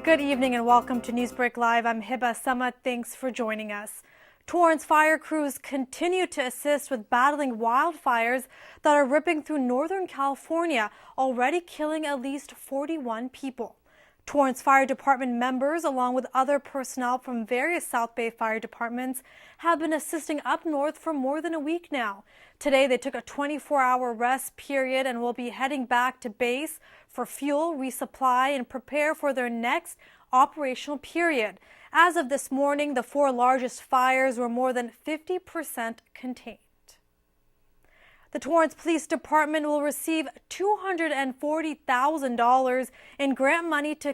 Good evening and welcome to Newsbreak Live. I'm Hibah. Thanks for joining us. Torrance fire crews continue to assist with battling wildfires that are ripping through Northern California, already killing at least 41 people. Torrance Fire Department members, along with other personnel from various South Bay fire departments, have been assisting up north for more than a week now. Today, they took a 24-hour rest period and will be heading back to base for fuel, resupply, and prepare for their next operational period. As of this morning, the four largest fires were more than 50% contained. The Torrance Police Department will receive $240,000 in grant money to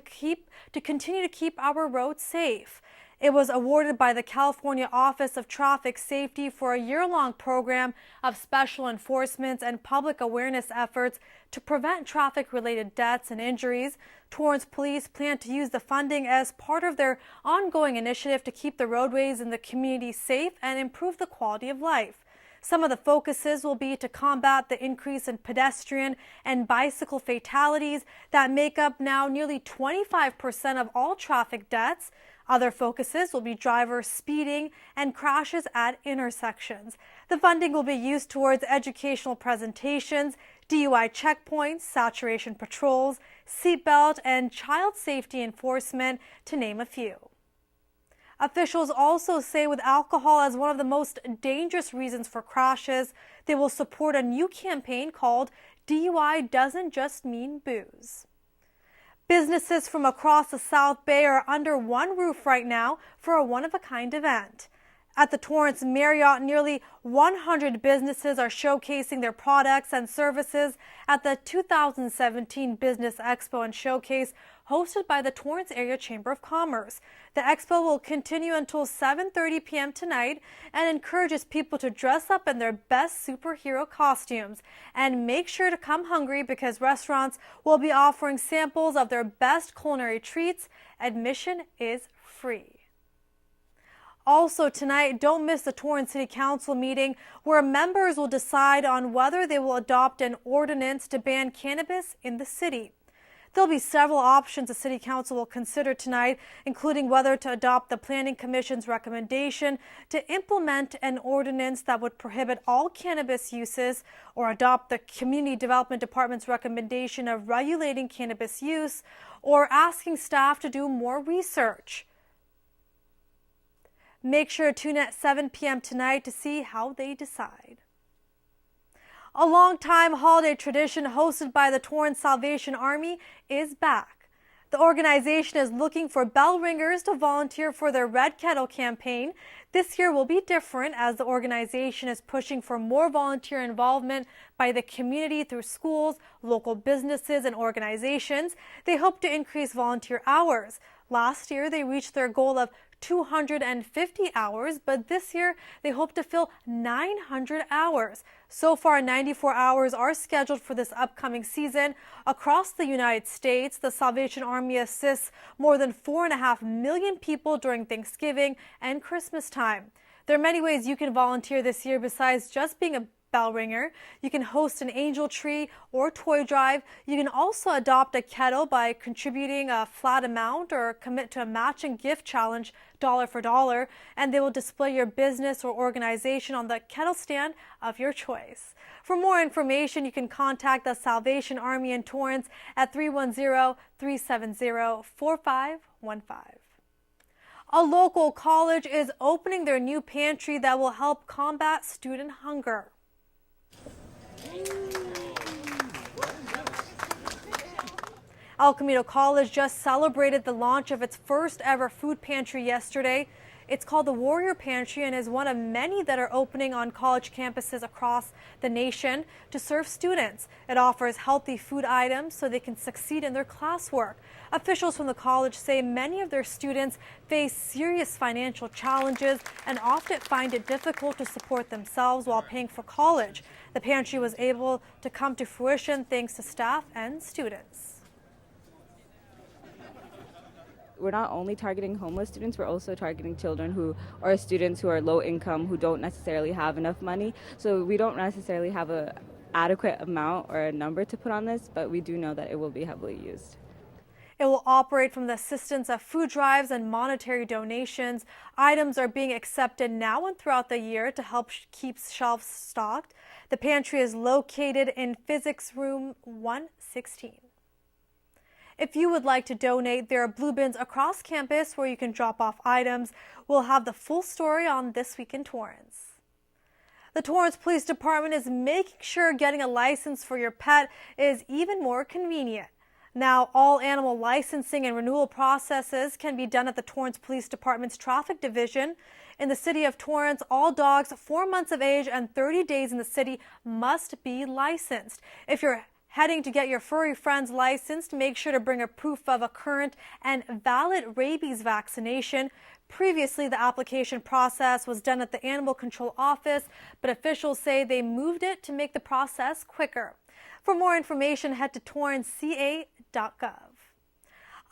continue to keep our roads safe. It was awarded by the California Office of Traffic Safety for a year-long program of special enforcement and public awareness efforts to prevent traffic-related deaths and injuries. Torrance Police plan to use the funding as part of their ongoing initiative to keep the roadways in the community safe and improve the quality of life. Some of the focuses will be to combat the increase in pedestrian and bicycle fatalities that make up now nearly 25% of all traffic deaths. Other focuses will be driver speeding and crashes at intersections. The funding will be used towards educational presentations, DUI checkpoints, saturation patrols, seatbelt, and child safety enforcement, to name a few. Officials also say with alcohol as one of the most dangerous reasons for crashes, they will support a new campaign called DUI Doesn't Just Mean Booze. Businesses from across the South Bay are under one roof right now for a one-of-a-kind event. At the Torrance Marriott, nearly 100 businesses are showcasing their products and services at the 2017 Business Expo and Showcase hosted by the Torrance Area Chamber of Commerce. The expo will continue until 7:30 p.m. tonight and encourages people to dress up in their best superhero costumes. And make sure to come hungry because restaurants will be offering samples of their best culinary treats. Admission is free. Also tonight, don't miss the Torrance City Council meeting where members will decide on whether they will adopt an ordinance to ban cannabis in the city. There'll be several options the City Council will consider tonight, including whether to adopt the Planning Commission's recommendation to implement an ordinance that would prohibit all cannabis uses, or adopt the Community Development Department's recommendation of regulating cannabis use, or asking staff to do more research. Make sure to tune at 7 p.m. tonight to see how they decide. A long-time holiday tradition hosted by the Torrance Salvation Army is back. The organization is looking for bell ringers to volunteer for their Red Kettle campaign. This year will be different as the organization is pushing for more volunteer involvement by the community through schools, local businesses, and organizations. They hope to increase volunteer hours. Last year, they reached their goal of 250 hours, but this year they hope to fill 900 hours. So far, 94 hours are scheduled for this upcoming season. Across the United States, the Salvation Army assists more than 4.5 million people during Thanksgiving and Christmas time. There are many ways you can volunteer this year besides just being a bell ringer. You can host an angel tree or toy drive. You can also adopt a kettle by contributing a flat amount or commit to a matching gift challenge dollar for dollar, and they will display your business or organization on the kettle stand of your choice. For more information, you can contact the Salvation Army in Torrance at 310-370-4515. A local college is opening their new pantry that will help combat student hunger. Camino College just celebrated the launch of its first ever food pantry yesterday. It's called the Warrior Pantry and is one of many that are opening on college campuses across the nation to serve students. It offers healthy food items so they can succeed in their classwork. Officials from the college say many of their students face serious financial challenges and often find it difficult to support themselves while paying for college. The pantry was able to come to fruition thanks to staff and students. We're not only targeting homeless students, we're also targeting children who are students who are low income, who don't necessarily have enough money. So we don't necessarily have an adequate amount or a number to put on this, but we do know that it will be heavily used. It will operate from the assistance of food drives and monetary donations. Items are being accepted now and throughout the year to help keep shelves stocked. The pantry is located in Physics Room 116. If you would like to donate, there are blue bins across campus where you can drop off items. We'll have the full story on This Week in Torrance. The Torrance Police Department is making sure getting a license for your pet is even more convenient. Now, all animal licensing and renewal processes can be done at the Torrance Police Department's Traffic Division. In the City of Torrance, all dogs 4 months of age and 30 days in the city must be licensed. If you're heading to get your furry friends licensed, make sure to bring a proof of a current and valid rabies vaccination. Previously, the application process was done at the Animal Control Office, but officials say they moved it to make the process quicker. For more information, head to torranceca.gov.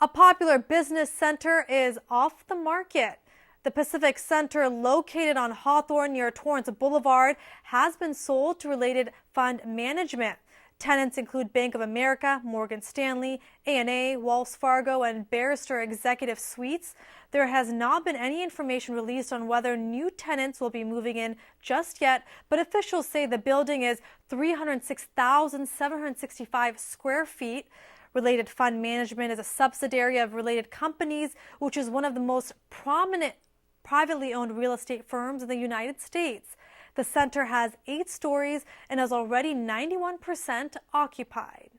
A popular business center is off the market. The Pacific Center, located on Hawthorne near Torrance Boulevard, has been sold to Related Fund Management. Tenants include Bank of America, Morgan Stanley, A&A, Wells Fargo, and Barrister Executive Suites. There has not been any information released on whether new tenants will be moving in just yet, but officials say the building is 306,765 square feet. Related Fund Management is a subsidiary of Related Companies, which is one of the most prominent privately owned real estate firms in the United States. The center has 8 stories and is already 91% occupied.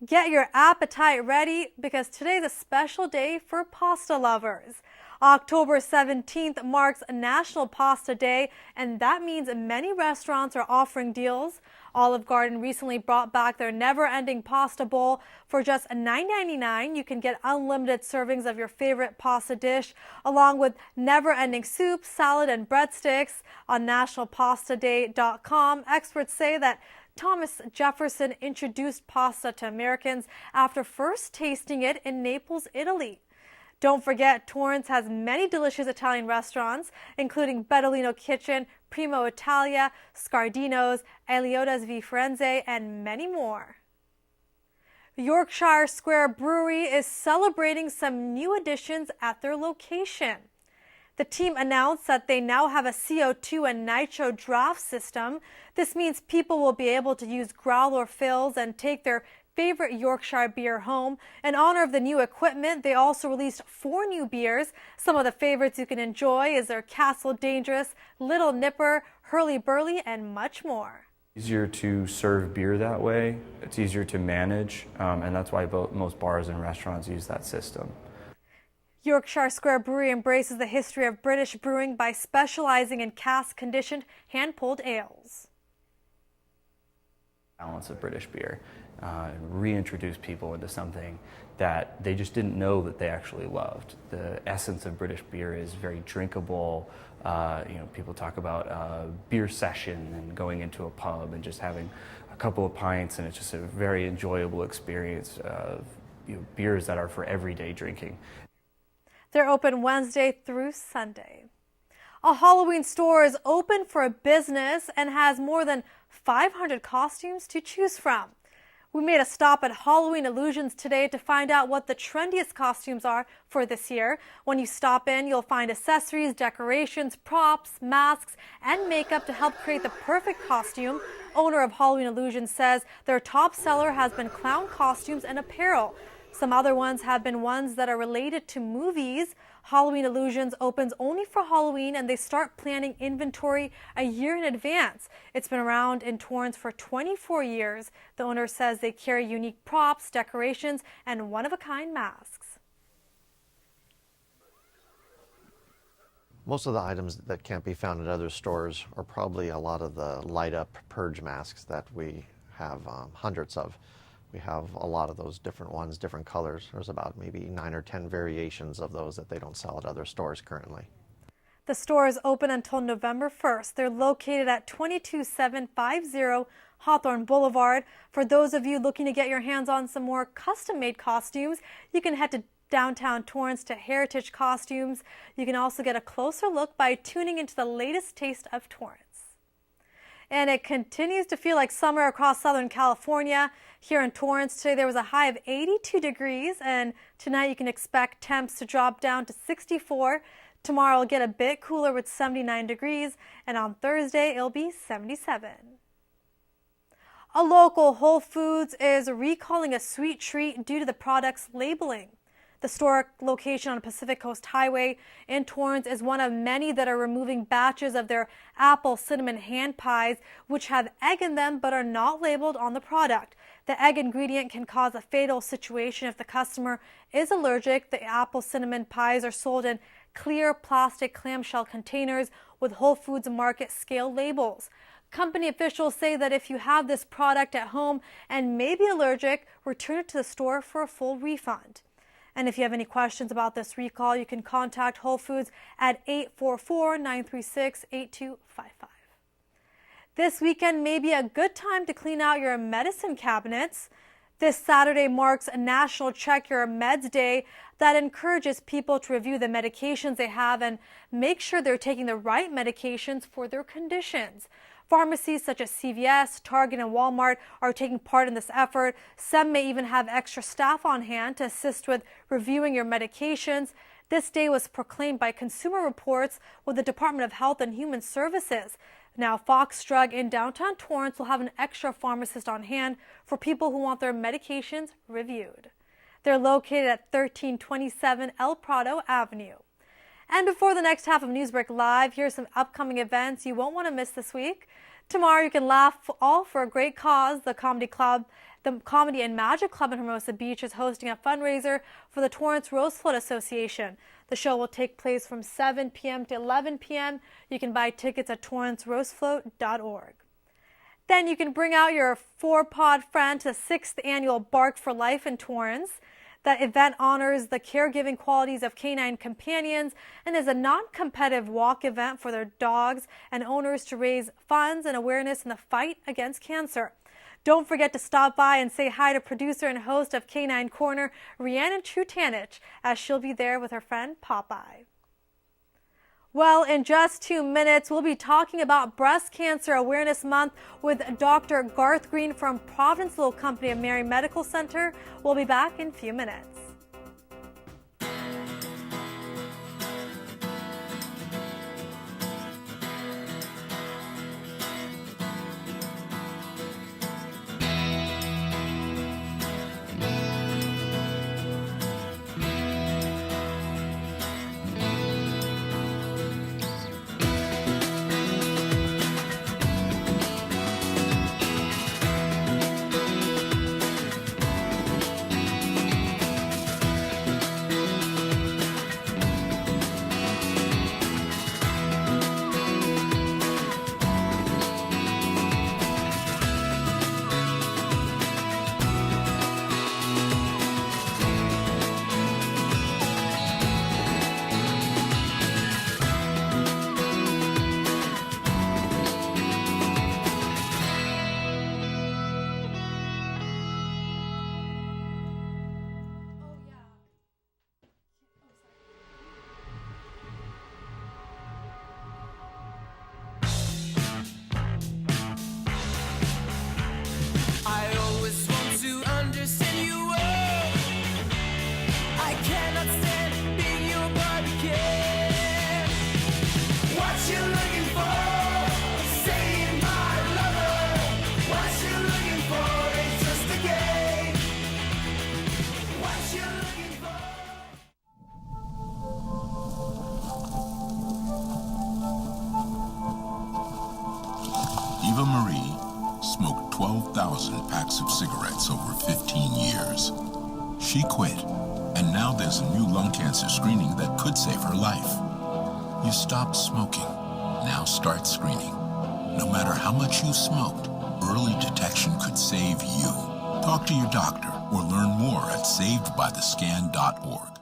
Get your appetite ready because today's a special day for pasta lovers. October 17th marks National Pasta Day, and that means many restaurants are offering deals. Olive Garden recently brought back their never-ending pasta bowl. For just $9.99, you can get unlimited servings of your favorite pasta dish, along with never-ending soup, salad, and breadsticks. On nationalpastaday.com, experts say that Thomas Jefferson introduced pasta to Americans after first tasting it in Naples, Italy. Don't forget, Torrance has many delicious Italian restaurants, including Bettolino Kitchen, Primo Italia, Scardino's, Elioda's V Firenze, and many more. Yorkshire Square Brewery is celebrating some new additions at their location. The team announced that they now have a CO2 and nitro draft system. This means people will be able to use growler fills and take their favorite Yorkshire beer home. In honor of the new equipment, they also released 4 new beers. Some of the favorites you can enjoy is their Castle Dangerous, Little Nipper, Hurly Burly, and much more. Easier to serve beer that way. It's easier to manage, and that's why most bars and restaurants use that system. Yorkshire Square Brewery embraces the history of British brewing by specializing in cask-conditioned, hand-pulled ales. Balance of British beer. Reintroduce people into something that they just didn't know that they actually loved. The essence of British beer is very drinkable. People talk about beer session and going into a pub and just having a couple of pints, and it's just a very enjoyable experience of beers that are for everyday drinking. They're open Wednesday through Sunday. A Halloween store is open for business and has more than 500 costumes to choose from. We made a stop at Halloween Illusions today to find out what the trendiest costumes are for this year. When you stop in, you'll find accessories, decorations, props, masks, and makeup to help create the perfect costume. Owner of Halloween Illusions says their top seller has been clown costumes and apparel. Some other ones have been ones that are related to movies. Halloween Illusions opens only for Halloween, and they start planning inventory a year in advance. It's been around in Torrance for 24 years. The owner says they carry unique props, decorations, and one-of-a-kind masks. Most of the items that can't be found at other stores are probably a lot of the light-up purge masks that we have hundreds of. We have a lot of those different ones, different colors. There's about maybe 9 or 10 variations of those that they don't sell at other stores currently. The store is open until November 1st. They're located at 22750 Hawthorne Boulevard. For those of you looking to get your hands on some more custom-made costumes, you can head to downtown Torrance to Heritage Costumes. You can also get a closer look by tuning into the latest taste of Torrance. And it continues to feel like summer across Southern California. Here in Torrance today, there was a high of 82 degrees, and tonight you can expect temps to drop down to 64. Tomorrow will get a bit cooler with 79 degrees, and on Thursday it'll be 77. A local Whole Foods is recalling a sweet treat due to the product's labeling. The store location on Pacific Coast Highway in Torrance is one of many that are removing batches of their apple cinnamon hand pies, which have egg in them but are not labeled on the product. The egg ingredient can cause a fatal situation if the customer is allergic. The apple cinnamon pies are sold in clear plastic clamshell containers with Whole Foods market scale labels. Company officials say that if you have this product at home and may be allergic, return it to the store for a full refund. And if you have any questions about this recall, you can contact Whole Foods at 844-936-8255. This weekend may be a good time to clean out your medicine cabinets. This Saturday marks a National Check Your Meds Day that encourages people to review the medications they have and make sure they're taking the right medications for their conditions. Pharmacies such as CVS, Target, and Walmart are taking part in this effort. Some may even have extra staff on hand to assist with reviewing your medications. This day was proclaimed by Consumer Reports with the Department of Health and Human Services. Now, Fox Drug in downtown Torrance will have an extra pharmacist on hand for people who want their medications reviewed. They're located at 1327 El Prado Avenue. And before the next half of Newsbreak Live, here's some upcoming events you won't want to miss this week. Tomorrow you can laugh all for a great cause. The Comedy and Magic Club in Hermosa Beach is hosting a fundraiser for the Torrance Rose Float Association. The show will take place from 7 p.m. to 11 p.m. You can buy tickets at torrancerosefloat.org. Then you can bring out your 4-pod friend to the 6th annual Bark for Life in Torrance. The event honors the caregiving qualities of canine companions and is a non-competitive walk event for their dogs and owners to raise funds and awareness in the fight against cancer. Don't forget to stop by and say hi to producer and host of Canine Corner, Rhiannon Trutanich, as she'll be there with her friend Popeye. Well, in just 2 minutes, we'll be talking about Breast Cancer Awareness Month with Dr. Garth Green from Providence Little Company of Mary Medical Center. We'll be back in a few minutes. Eva Marie smoked 12,000 packs of cigarettes over 15 years. She quit, and now there's a new lung cancer screening that could save her life. You stopped smoking. Now start screening. No matter how much you smoked, early detection could save you. Talk to your doctor or learn more at savedbythescan.org.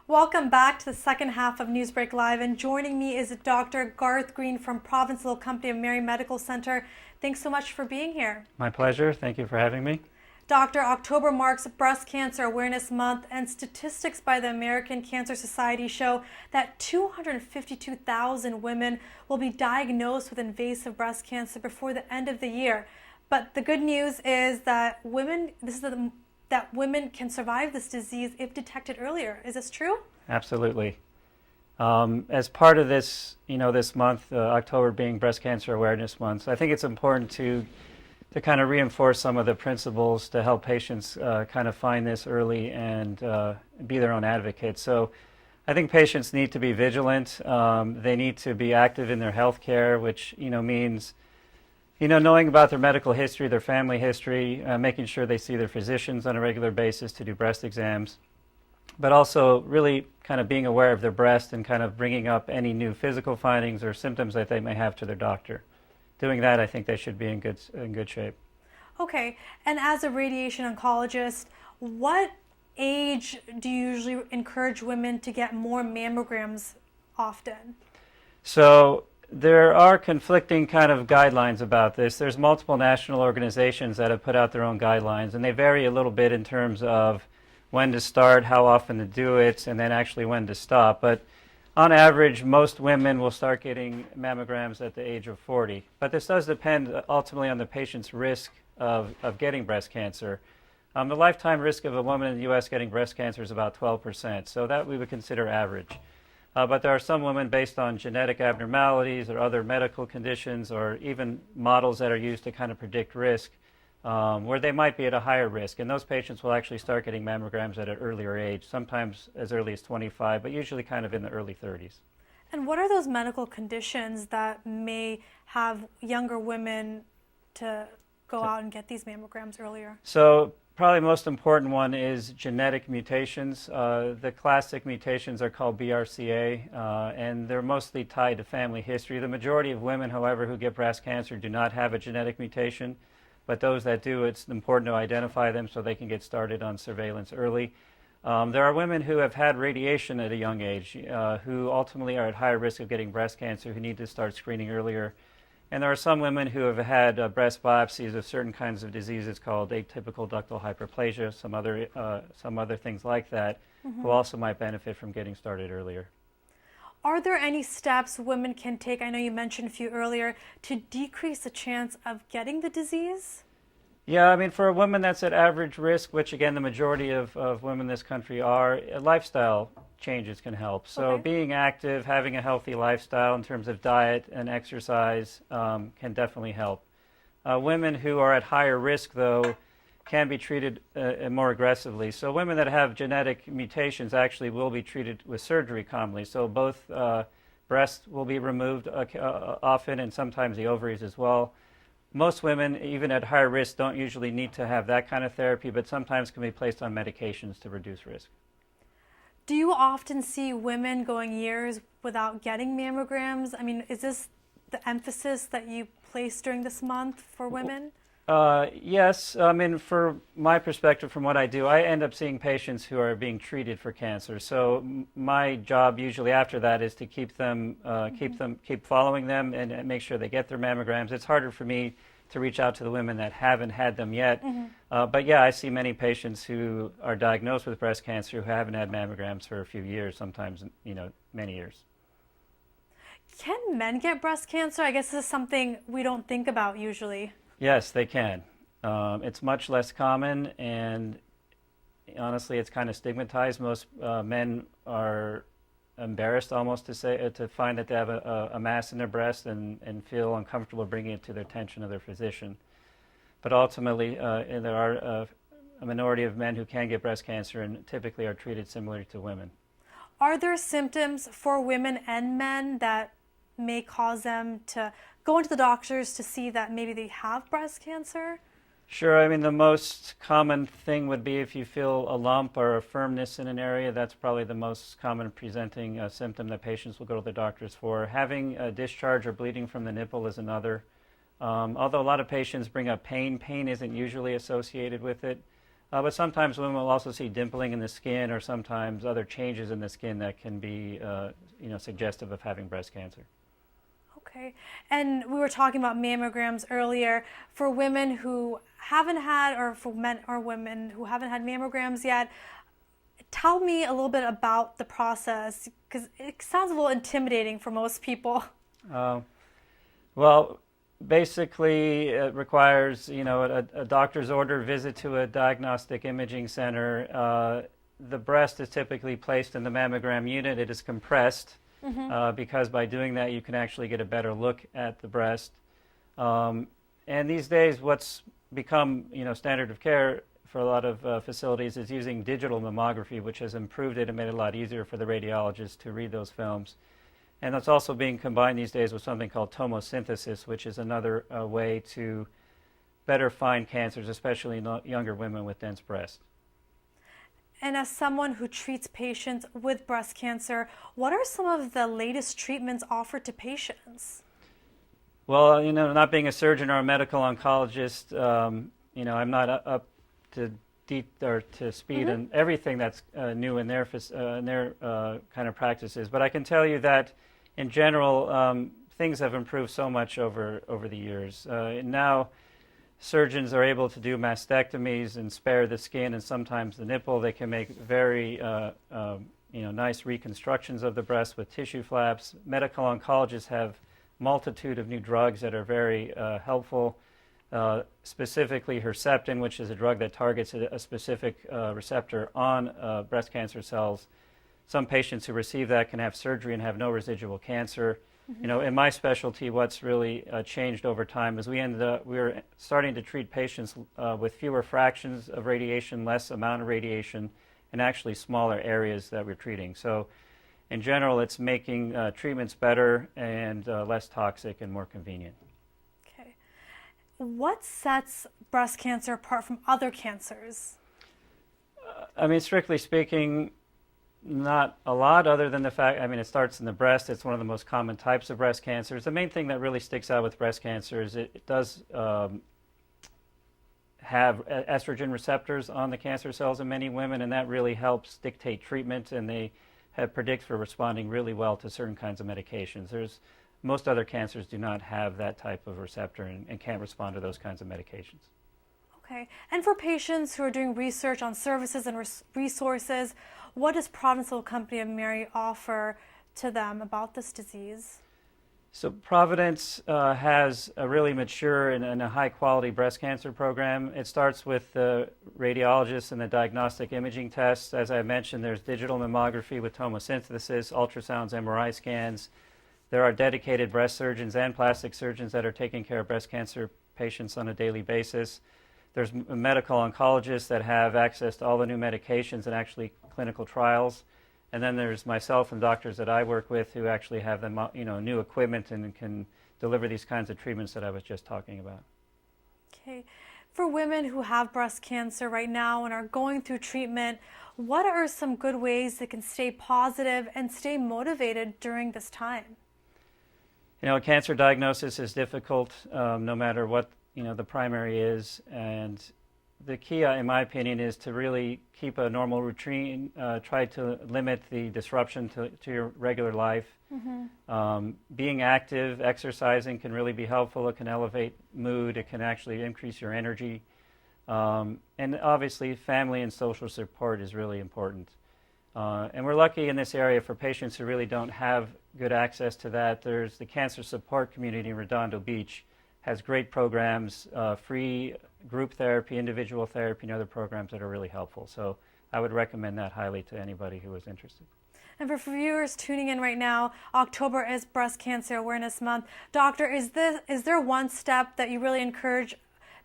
Welcome back to the second half of Newsbreak Live, and joining me is Dr. Garth Green from Providence Little Company of Mary Medical Center. Thanks so much for being here. My pleasure. Thank you for having me. Dr. October marks Breast Cancer Awareness Month, and statistics by the American Cancer Society show that 252,000 women will be diagnosed with invasive breast cancer before the end of the year. But the good news is that women can survive this disease if detected earlier. Is this true? Absolutely. As part of this, this month, October being Breast Cancer Awareness Month, I think it's important to kind of reinforce some of the principles to help patients kind of find this early and be their own advocates. So I think patients need to be vigilant. They need to be active in their health care, which means knowing about their medical history, their family history, making sure they see their physicians on a regular basis to do breast exams, but also really kind of being aware of their breast and kind of bringing up any new physical findings or symptoms that they may have to their doctor. Doing that, I think they should be in good shape. Okay, and as a radiation oncologist, what age do you usually encourage women to get more mammograms often? So there are conflicting kind of guidelines about this. There's multiple national organizations that have put out their own guidelines, and they vary a little bit in terms of when to start, how often to do it, and then actually when to stop. But on average, most women will start getting mammograms at the age of 40. But this does depend ultimately on the patient's risk of getting breast cancer. The lifetime risk of a woman in the U.S. getting breast cancer is about 12%, so that we would consider average. But there are some women, based on genetic abnormalities or other medical conditions or even models that are used to kind of predict risk, where they might be at a higher risk. And those patients will actually start getting mammograms at an earlier age, sometimes as early as 25, but usually kind of in the early 30s. And what are those medical conditions that may have younger women to go out and get these mammograms earlier? So probably the most important one is genetic mutations. The classic mutations are called BRCA, and they're mostly tied to family history. The majority of women, however, who get breast cancer do not have a genetic mutation. But those that do, it's important to identify them so they can get started on surveillance early. There are women who have had radiation at a young age who ultimately are at higher risk of getting breast cancer, who need to start screening earlier. And there are some women who have had breast biopsies of certain kinds of diseases called atypical ductal hyperplasia, some other things like that, who also might benefit from getting started earlier. Are there any steps women can take, I know you mentioned a few earlier, to decrease the chance of getting the disease? Yeah, I mean, for a woman that's at average risk, which again the majority of women in this country are, lifestyle changes can help. So being active, having a healthy lifestyle in terms of diet and exercise can definitely help. Women who are at higher risk, though, can be treated more aggressively. So women that have genetic mutations actually will be treated with surgery commonly. So both breasts will be removed often, and sometimes the ovaries as well. Most women, even at higher risk, don't usually need to have that kind of therapy, but sometimes can be placed on medications to reduce risk. Do you often see women going years without getting mammograms? I mean, is this the emphasis that you place during this month for women? Yes. I mean, for my perspective, from what I do, I end up seeing patients who are being treated for cancer. So my job usually after that is to keep following them and make sure they get their mammograms. It's harder for me to reach out to the women that haven't had them yet. But yeah, I see many patients who are diagnosed with breast cancer who haven't had mammograms for a few years, sometimes, many years. Can men get breast cancer? I guess this is something we don't think about usually. Yes, they can. It's much less common, and honestly, it's kind of stigmatized. Most men are embarrassed almost to find that they have a mass in their breast and feel uncomfortable bringing it to the attention of their physician. But ultimately, there are a minority of men who can get breast cancer and typically are treated similarly to women. Are there symptoms for women and men that may cause them to go into the doctors to see that maybe they have breast cancer? Sure. I mean, the most common thing would be if you feel a lump or a firmness in an area. That's probably the most common presenting symptom that patients will go to the doctors for. Having a discharge or bleeding from the nipple is another. Although a lot of patients bring up pain, pain isn't usually associated with it. But sometimes women will also see dimpling in the skin or sometimes other changes in the skin that can be suggestive of having breast cancer. Okay. And we were talking about mammograms earlier. For women who haven't had, or for men or women who haven't had mammograms yet, tell me a little bit about the process, because it sounds a little intimidating for most people. Well, basically, it requires, a doctor's order visit to a diagnostic imaging center. The breast is typically placed in the mammogram unit. It is compressed because by doing that, you can actually get a better look at the breast. And these days, what's become, standard of care for a lot of facilities is using digital mammography, which has improved it and made it a lot easier for the radiologists to read those films. And that's also being combined these days with something called tomosynthesis, which is another way to better find cancers, especially in younger women with dense breast. And as someone who treats patients with breast cancer, what are some of the latest treatments offered to patients? Well, not being a surgeon or a medical oncologist, I'm not up to speed on everything that's new in their kind of practices. But I can tell you that, in general, things have improved so much over the years. Now, surgeons are able to do mastectomies and spare the skin and sometimes the nipple. They can make very nice reconstructions of the breast with tissue flaps. Medical oncologists have multitude of new drugs that are very helpful. Specifically Herceptin, which is a drug that targets a specific receptor on breast cancer cells. Some patients who receive that can have surgery and have no residual cancer. In my specialty, what's really changed over time is we were starting to treat patients with fewer fractions of radiation, less amount of radiation, and actually smaller areas that we're treating. So in general, it's making treatments better and less toxic and more convenient. Okay. What sets breast cancer apart from other cancers? Strictly speaking, not a lot, other than the fact, it starts in the breast. It's one of the most common types of breast cancers. The main thing that really sticks out with breast cancer is it does have estrogen receptors on the cancer cells in many women, and that really helps dictate treatment, and they predict for responding really well to certain kinds of medications. Most other cancers do not have that type of receptor and can't respond to those kinds of medications. Okay. And for patients who are doing research on services and resources, what does Providence Little Company of Mary offer to them about this disease? So Providence has a really mature and a high-quality breast cancer program. It starts with the radiologists and the diagnostic imaging tests. As I mentioned, there's digital mammography with tomosynthesis, ultrasounds, MRI scans. There are dedicated breast surgeons and plastic surgeons that are taking care of breast cancer patients on a daily basis. There's medical oncologists that have access to all the new medications and actually clinical trials. And then there's myself and doctors that I work with who actually have the new equipment and can deliver these kinds of treatments that I was just talking about. Okay. For women who have breast cancer right now and are going through treatment, what are some good ways they can stay positive and stay motivated during this time? A cancer diagnosis is difficult no matter what the primary is, and the key, in my opinion, is to really keep a normal routine, try to limit the disruption to your regular life. Being active, exercising can really be helpful. It can elevate mood. It can actually increase your energy. And obviously, family and social support is really important. And we're lucky in this area for patients who really don't have good access to that. There's the Cancer Support Community in Redondo Beach has great programs, free group therapy, individual therapy, and other programs that are really helpful. So I would recommend that highly to anybody who is interested. And for viewers tuning in right now, October is Breast Cancer Awareness Month. Doctor, is there one step that you really encourage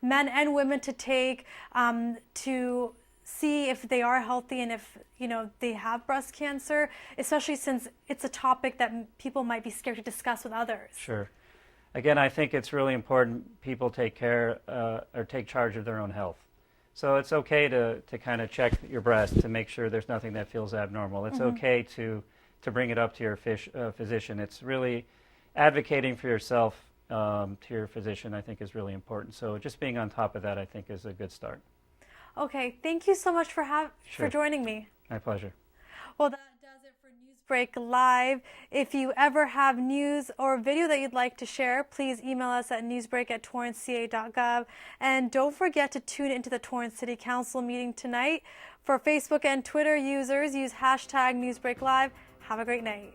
men and women to take to see if they are healthy and if they have breast cancer, especially since it's a topic that people might be scared to discuss with others? Sure. Again, I think it's really important people take care or take charge of their own health. So it's okay to kind of check your breast to make sure there's nothing that feels abnormal. It's okay to bring it up to your physician. It's really advocating for yourself to your physician, I think, is really important. So just being on top of that, I think, is a good start. Okay, thank you so much for joining me. My pleasure. Well, that does it for Newsbreak Newsbreak Live. If you ever have news or video that you'd like to share, please email us at newsbreak@torranceca.gov. And don't forget to tune into the Torrance City Council meeting tonight. For Facebook and Twitter users, use hashtag Newsbreak Live. Have a great night.